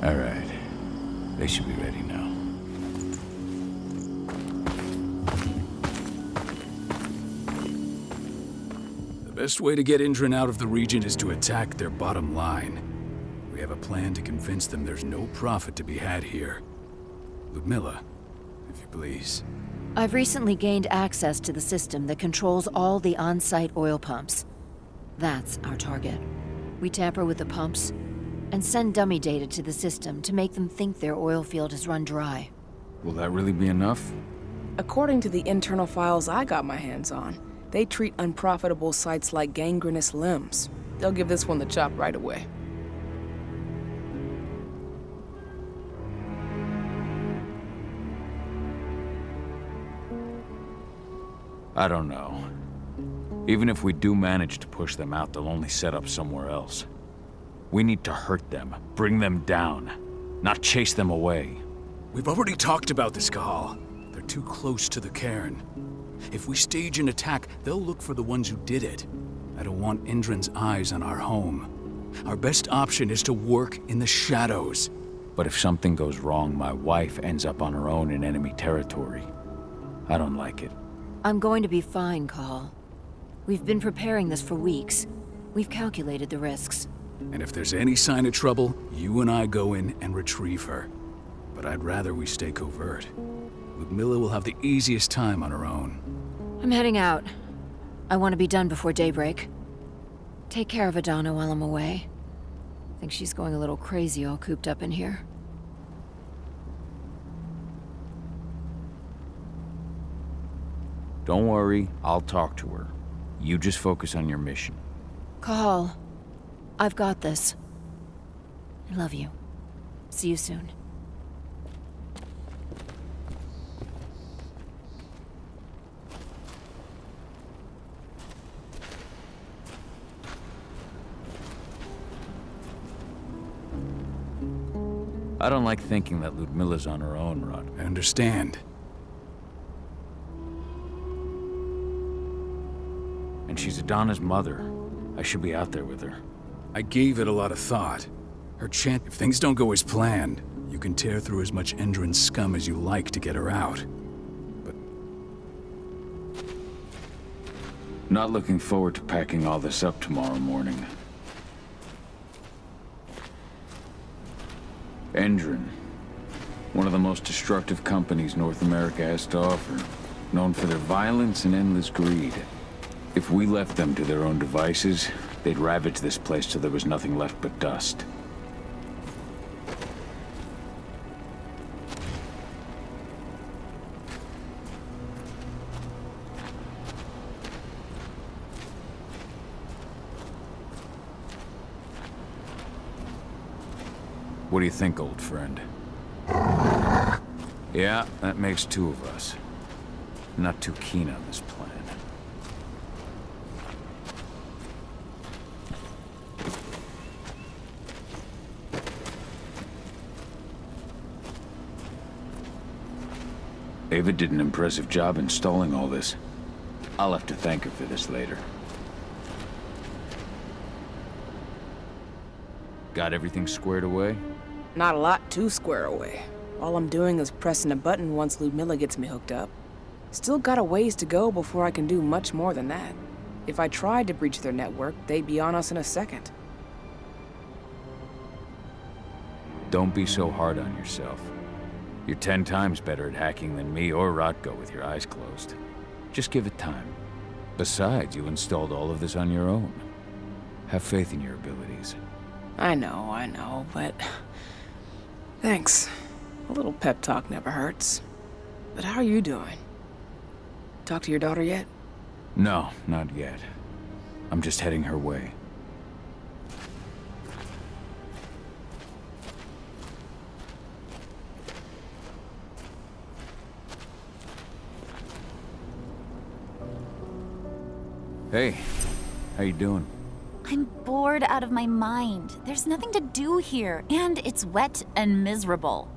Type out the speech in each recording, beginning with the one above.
All right. They should be ready now. The best way to get Indran out of the region is to attack their bottom line. We have a plan to convince them there's no profit to be had here. Ludmilla, if you please. I've recently gained access to the system that controls all the on-site oil pumps. That's our target. We tamper with the pumps and send dummy data to the system to make them think their oil field has run dry. Will that really be enough? According to the internal files I got my hands on, they treat unprofitable sites like gangrenous limbs. They'll give this one the chop right away. I don't know. Even if we do manage to push them out, they'll only set up somewhere else. We need to hurt them, bring them down, not chase them away. We've already talked about this, Cahal. They're too close to the cairn. If we stage an attack, they'll look for the ones who did it. I don't want Indran's eyes on our home. Our best option is to work in the shadows. But if something goes wrong, my wife ends up on her own in enemy territory. I don't like it. I'm going to be fine, Cahal. We've been preparing this for weeks. We've calculated the risks. And if there's any sign of trouble, you and I go in and retrieve her. But I'd rather we stay covert. Ludmilla will have the easiest time on her own. I'm heading out. I want to be done before daybreak. Take care of Adana while I'm away. I think she's going a little crazy all cooped up in here. Don't worry, I'll talk to her. You just focus on your mission. Cahal, I've got this. I love you. See you soon. I don't like thinking that Ludmilla's on her own, Rod. I understand. And she's Adana's mother. I should be out there with her. I gave it a lot of thought. Her chance, if things don't go as planned, you can tear through as much Indran scum as you like to get her out. But Not looking forward to packing all this up tomorrow morning. Indran, one of the most destructive companies North America has to offer, known for their violence and endless greed. If we left them to their own devices, they'd ravage this place till there was nothing left but dust. What do you think, old friend? Yeah, that makes two of us. Not too keen on this plan. Ava did an impressive job installing all this. I'll have to thank her for this later. Got everything squared away? Not a lot to square away. All I'm doing is pressing a button once Ludmilla gets me hooked up. Still got a ways to go before I can do much more than that. If I tried to breach their network, they'd be on us in a second. Don't be so hard on yourself. You're 10 times better at hacking than me or RaZZo with your eyes closed. Just give it time. Besides, you installed all of this on your own. Have faith in your abilities. I know, but... Thanks. A little pep talk never hurts. But how are you doing? Talk to your daughter yet? No, not yet. I'm just heading her way. Hey, how you doing? I'm bored out of my mind. There's nothing to do here, and it's wet and miserable.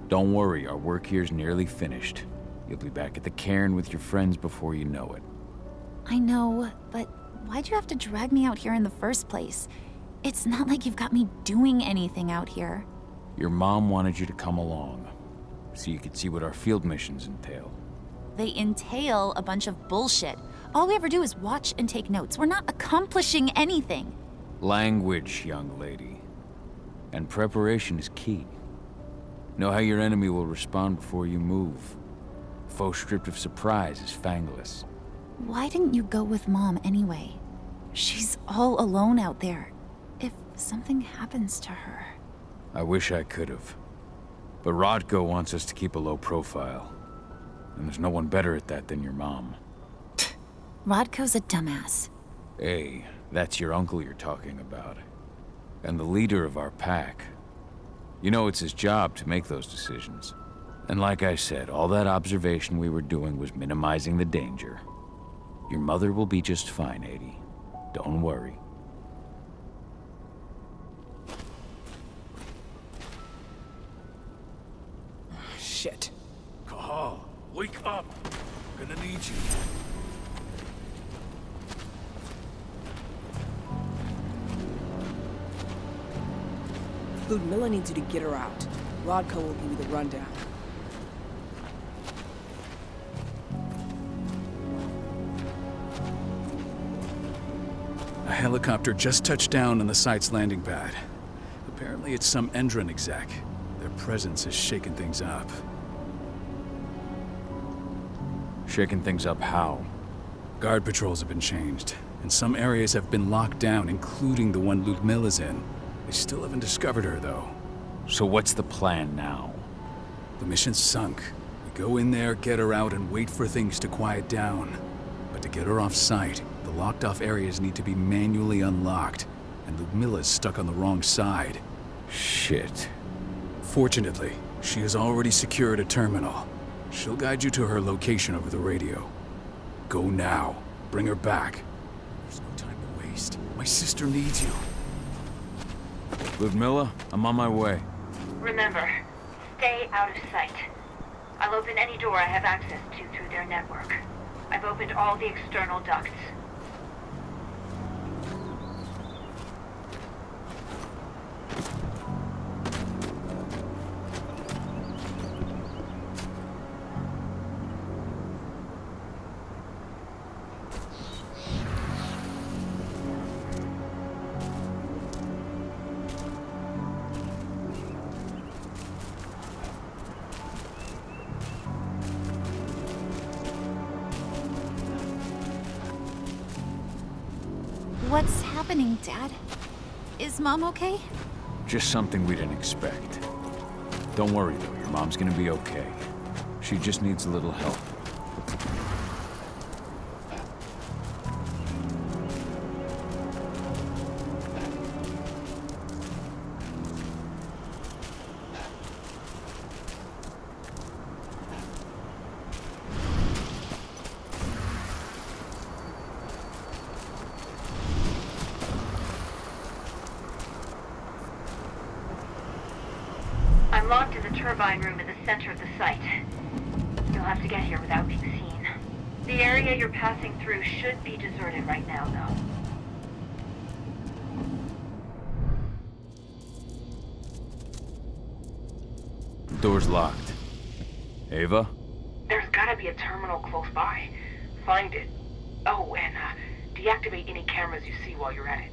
Don't worry, our work here's nearly finished. You'll be back at the cairn with your friends before you know it. I know, but why'd you have to drag me out here in the first place? It's not like you've got me doing anything out here. Your mom wanted you to come along, so you could see what our field missions entail. They entail a bunch of bullshit. All we ever do is watch and take notes. We're not accomplishing anything. Language, young lady. And preparation is key. Know how your enemy will respond before you move. Faux stripped of surprise is fangless. Why didn't you go with Mom anyway? She's all alone out there. If something happens to her... I wish I could have. But RaZZo wants us to keep a low profile. And there's no one better at that than your mom. RaZZo's a dumbass. Hey, that's your uncle you're talking about. And the leader of our pack. You know it's his job to make those decisions. And like I said, all that observation we were doing was minimizing the danger. Your mother will be just fine, Adie. Don't worry. Shit. Cahal, wake up! I'm gonna need you. Ludmilla needs you to get her out. RaZZo will give you the rundown. A helicopter just touched down on the site's landing pad. Apparently it's some Endron exec. Their presence has shaken things up. Shaking things up how? Guard patrols have been changed, and some areas have been locked down, including the one Ludmilla's in. They still haven't discovered her, though. So what's the plan now? The mission's sunk. We go in there, get her out, and wait for things to quiet down. But to get her off site, the locked-off areas need to be manually unlocked, and Ludmilla's stuck on the wrong side. Shit. Fortunately, she has already secured a terminal. She'll guide you to her location over the radio. Go now. Bring her back. There's no time to waste. My sister needs you. Ludmilla, I'm on my way. Remember, stay out of sight. I'll open any door I have access to through their network. I've opened all the external ducts. What's happening, Dad? Is Mom okay? Just something we didn't expect. Don't worry, though. Your mom's gonna be okay. She just needs a little help. I'm locked in the turbine room in the center of the site. You'll have to get here without being seen. The area you're passing through should be deserted right now, though. The door's locked. Ava? There's gotta be a terminal close by. Find it. Oh, and deactivate any cameras you see while you're at it.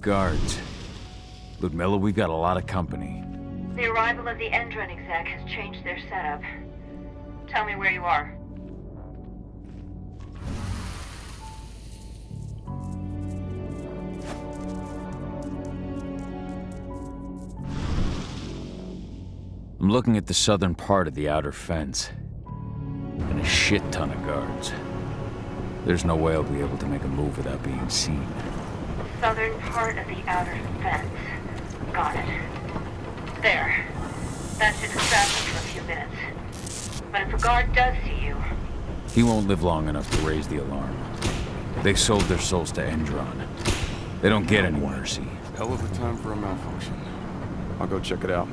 Guards. Ludmilla, we've got a lot of company. The arrival of the Endron exec has changed their setup. Tell me where you are. I'm looking at the southern part of the outer fence. And a shit ton of guards. There's no way I'll be able to make a move without being seen. Southern part of the outer fence. Got it. There. That should distract them for a few minutes. But if a guard does see you... He won't live long enough to raise the alarm. They sold their souls to Endron. They don't get any mercy. Hell of a time for a malfunction. I'll go check it out.